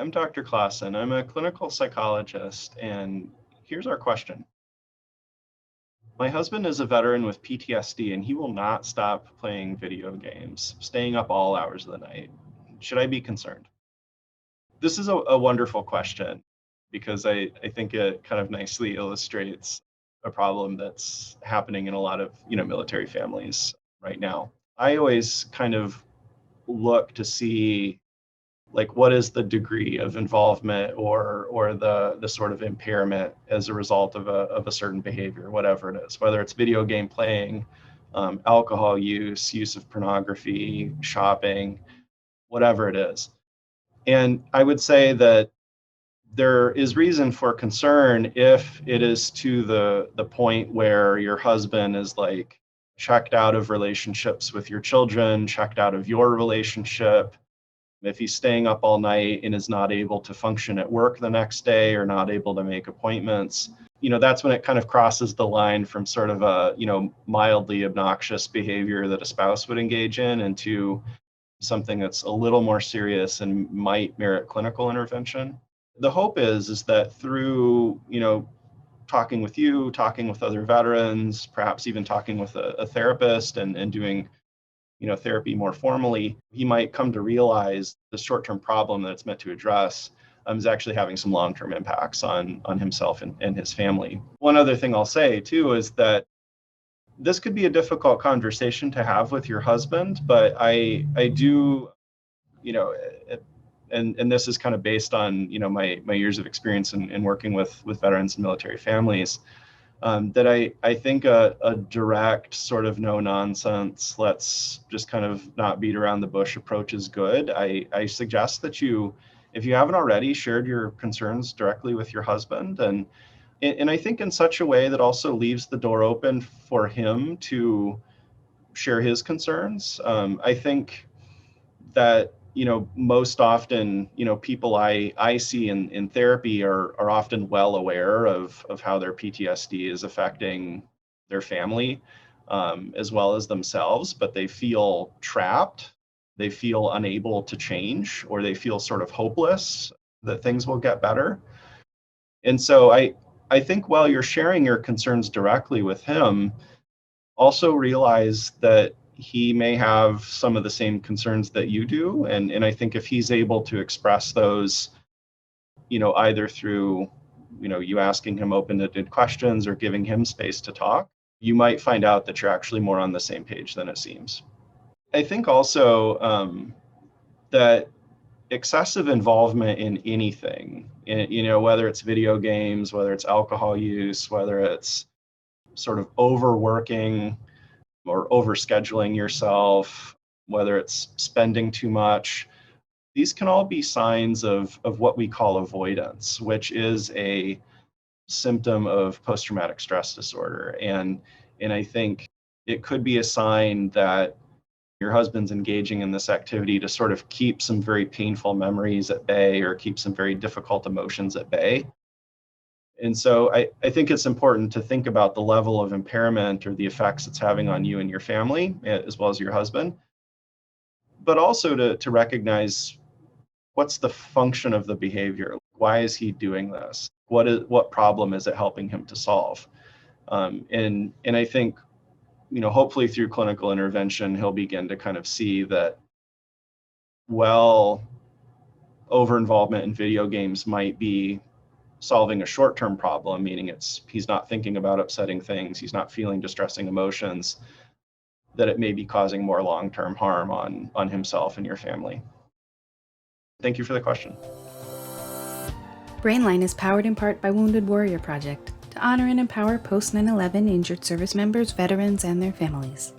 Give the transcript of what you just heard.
I'm Dr. Klassen. I'm a clinical psychologist, and here's our question. My husband is a veteran with PTSD, and he will not stop playing video games, staying up all hours of the night. Should I be concerned? This is a wonderful question because I think it kind of nicely illustrates a problem that's happening in a lot of military families right now. I always kind of look to see like what is the degree of involvement or the sort of impairment as a result of a certain behavior, whatever it is, whether it's video game playing, alcohol use of pornography, shopping, whatever it is. And I would say that there is reason for concern if it is to the point where your husband is like checked out of relationships with your children, checked out of your relationship, if he's staying up all night and is not able to function at work the next day or not able to make appointments, that's when it kind of crosses the line from sort of a, mildly obnoxious behavior that a spouse would engage in into something that's a little more serious and might merit clinical intervention. The hope is that through, talking with you, talking with other veterans, perhaps even talking with a therapist and doing therapy more formally, he might come to realize the short-term problem that it's meant to address is actually having some long-term impacts on himself and his family. One other thing I'll say too is that this could be a difficult conversation to have with your husband, but I do, and this is kind of based on my years of experience in working with veterans and military families. That I think a direct sort of no nonsense, let's just kind of not beat around the bush approach is good. I suggest that if you haven't already, shared your concerns directly with your husband, and I think in such a way that also leaves the door open for him to share his concerns. I think that most often people I see in therapy are often well aware of how their PTSD is affecting their family as well as themselves, but they feel trapped, they feel unable to change, or they feel sort of hopeless that things will get better. And so I think while you're sharing your concerns directly with him, also realize that he may have some of the same concerns that you do. And I think if he's able to express those, either through, you asking him open-ended questions or giving him space to talk, you might find out that you're actually more on the same page than it seems. I think also that excessive involvement in anything, whether it's video games, whether it's alcohol use, whether it's sort of overworking or overscheduling yourself, whether it's spending too much, these can all be signs of what we call avoidance, which is a symptom of post-traumatic stress disorder. And I think it could be a sign that your husband's engaging in this activity to sort of keep some very painful memories at bay or keep some very difficult emotions at bay. And so I think it's important to think about the level of impairment or the effects it's having on you and your family, as well as your husband, but also to recognize what's the function of the behavior. Why is he doing this? What problem is it helping him to solve? And I think, hopefully through clinical intervention, he'll begin to kind of see that, well, over involvement in video games might be solving a short-term problem, meaning he's not thinking about upsetting things, he's not feeling distressing emotions, that it may be causing more long-term harm on himself and your family. Thank you for the question. BrainLine is powered in part by Wounded Warrior Project to honor and empower post 9/11 injured service members, veterans, and their families.